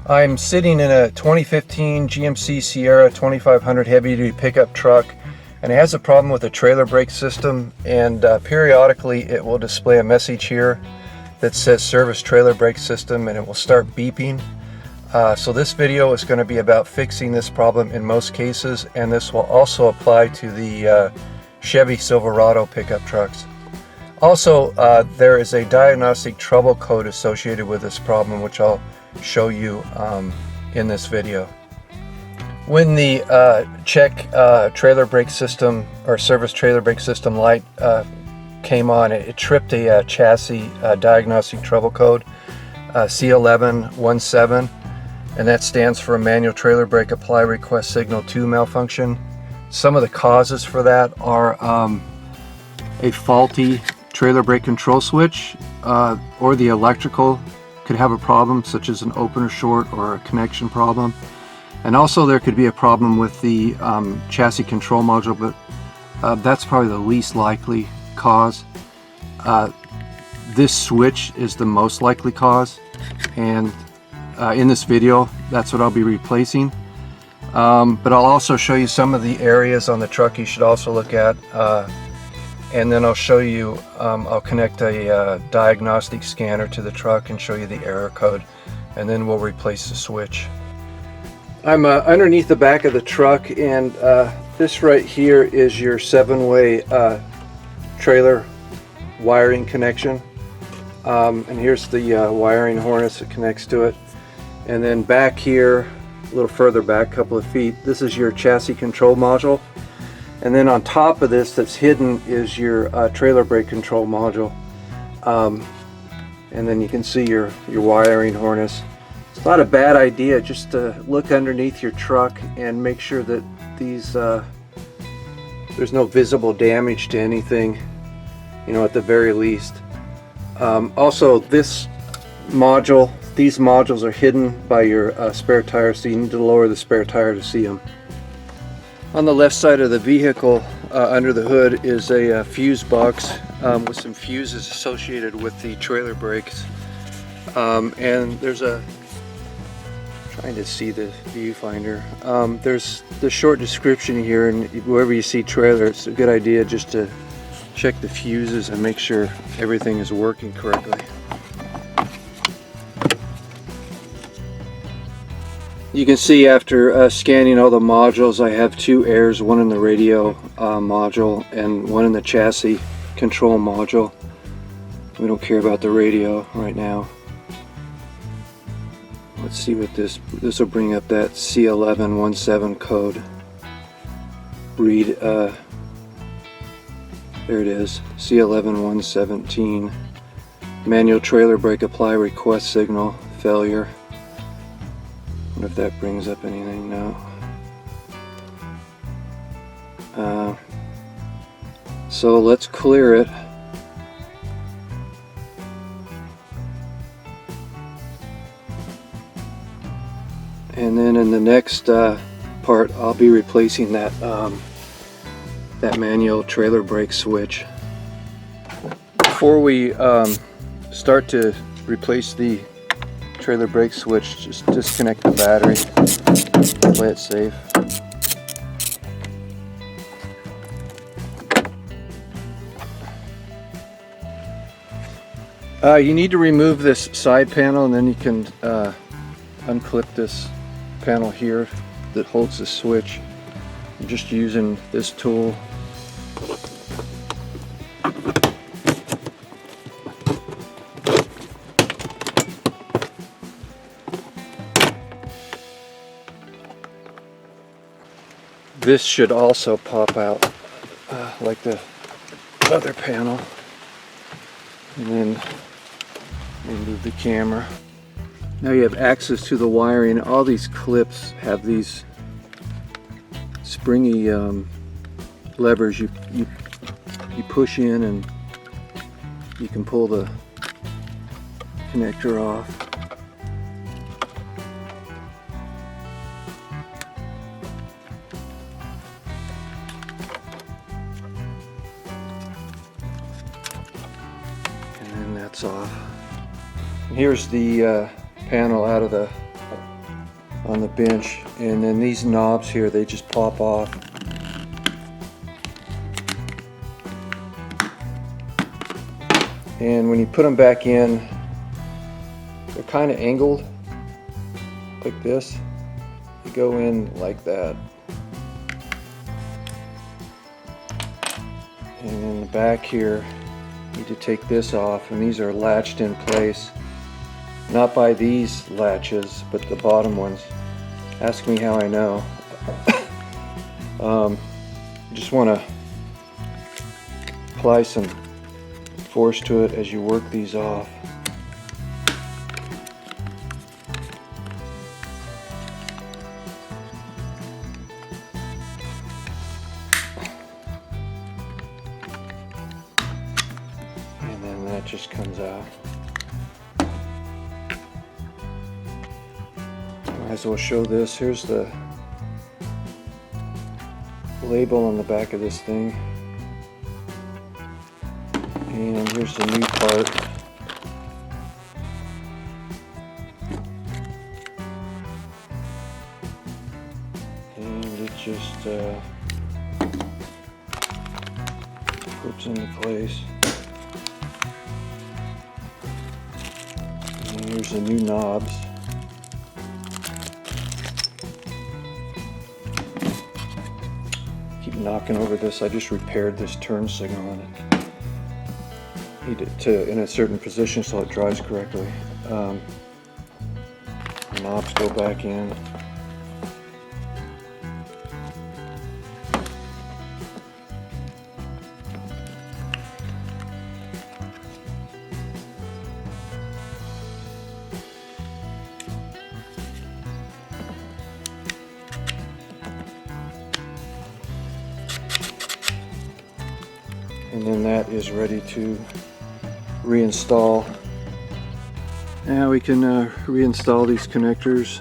I'm sitting in a 2015 GMC Sierra 2500 heavy-duty pickup truck, and it has a problem with the trailer brake system, and periodically it will display a message here that says service trailer brake system, and it will start beeping. So this video is going to be about fixing this problem in most cases, and this will also apply to the Chevy Silverado pickup trucks. Also, there is a diagnostic trouble code associated with this problem, which I'll show you in this video. When the check trailer brake system or service trailer brake system light came on, it tripped a chassis diagnostic trouble code, C1117, and that stands for a manual trailer brake apply request signal 2 malfunction. Some of the causes for that are a faulty trailer brake control switch, or the electrical could have a problem, such as an opener short or a connection problem. And also there could be a problem with the chassis control module, but that's probably the least likely cause. This switch is the most likely cause, and in this video that's what I'll be replacing. But I'll also show you some of the areas on the truck you should also look at, and then I'll show you, I'll connect a diagnostic scanner to the truck and show you the error code, and then we'll replace the switch. I'm underneath the back of the truck, and this right here is your 7-way trailer wiring connection, and here's the wiring harness that connects to it. And then back here, a little further back, a couple of feet, this is your chassis control module. And then on top of this, that's hidden, is your trailer brake control module. And then you can see your wiring harness. It's not a bad idea just to look underneath your truck and make sure that these there's no visible damage to anything, you know, at the very least. Also, these modules are hidden by your spare tire, so you need to lower the spare tire to see them. On the left side of the vehicle, under the hood, is a fuse box with some fuses associated with the trailer brakes. And there's trying to see the viewfinder. There's the short description here, and wherever you see trailer, it's a good idea just to check the fuses and make sure everything is working correctly. You can see after scanning all the modules, I have 2 errors, one in the radio module and one in the chassis control module. We don't care about the radio right now. Let's see what this will bring up, that C1117 code. Read, there it is, C1117, manual trailer brake apply request signal failure. I wonder if that brings up anything now. So let's clear it. And then in the next part, I'll be replacing that that manual trailer brake switch. Before we start to replace the trailer brake switch, just disconnect the battery, play it safe. You need to remove this side panel, and then you can unclip this panel here that holds the switch. I'm just using this tool. This should also pop out like the other panel. And then remove the camera. Now you have access to the wiring. All these clips have these springy levers you push in, and you can pull the connector off. And then that's off. And here's the panel out of the on the bench, and then these knobs here, they just pop off. And when you put them back in, they're kind of angled like this. You go in like that. And in the back here, you need to take this off, and these are latched in place. Not by these latches, but the bottom ones. Ask me how I know. Just want to apply some force to it as you work these off. And then that just comes out. Might as well show this. Here's the label on the back of this thing. And here's the new part. And it just clips into place. And here's the new knobs. Keep knocking over this. I just repaired this turn signal on it. Need it to in a certain position so it drives correctly. The knobs go back in. And then that is ready to reinstall. Now we can reinstall these connectors.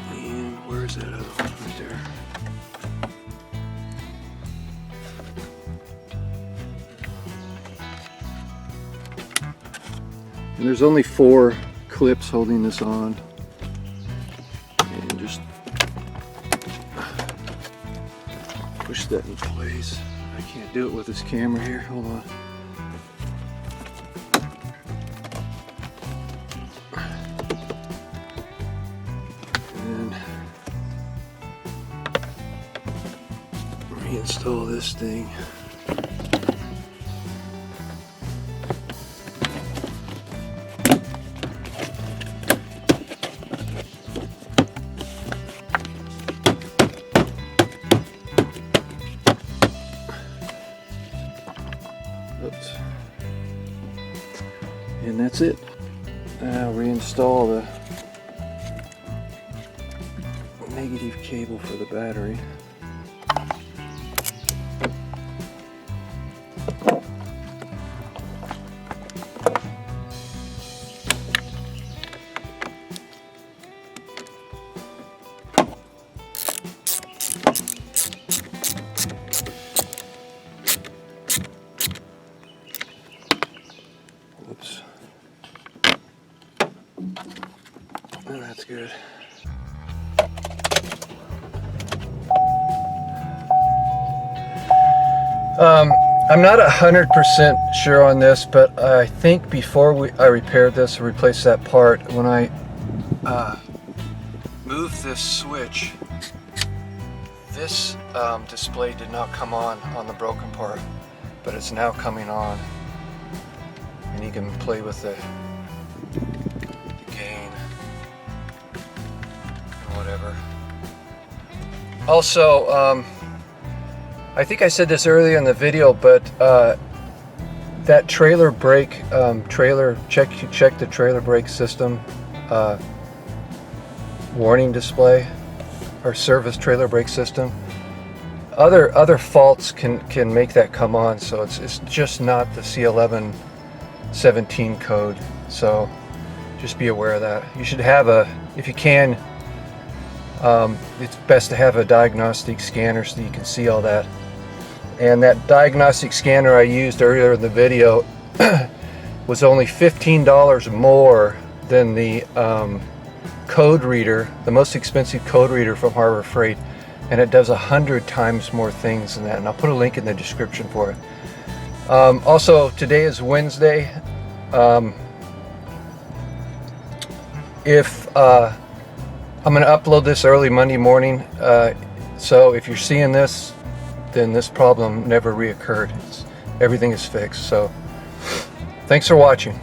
And where's that other one? Right there. And there's only 4 clips holding this on. And just push that in place. I can't do it with this camera here. Hold on. And reinstall this thing. Oops. And that's it. Now reinstall the negative cable for the battery. Oops. Oh, that's good. I'm not 100% sure on this, but I think before I repaired this or replaced that part, when I moved this switch, this display did not come on the broken part, but it's now coming on. And you can play with the gain and whatever. Also, I think I said this earlier in the video, but that trailer brake, check the trailer brake system warning display, or service trailer brake system. Other faults can make that come on, so it's just not the C1117 code. So just be aware of that. You should have if you can, it's best to have a diagnostic scanner so you can see all that. And that diagnostic scanner I used earlier in the video was only $15 more than the code reader, the most expensive code reader from Harbor Freight, and it does 100 times more things than that, and I'll put a link in the description for it. Also, today is Wednesday. I'm going to upload this early Monday morning, so if you're seeing this, then this problem never reoccurred. Everything is fixed. So thanks for watching.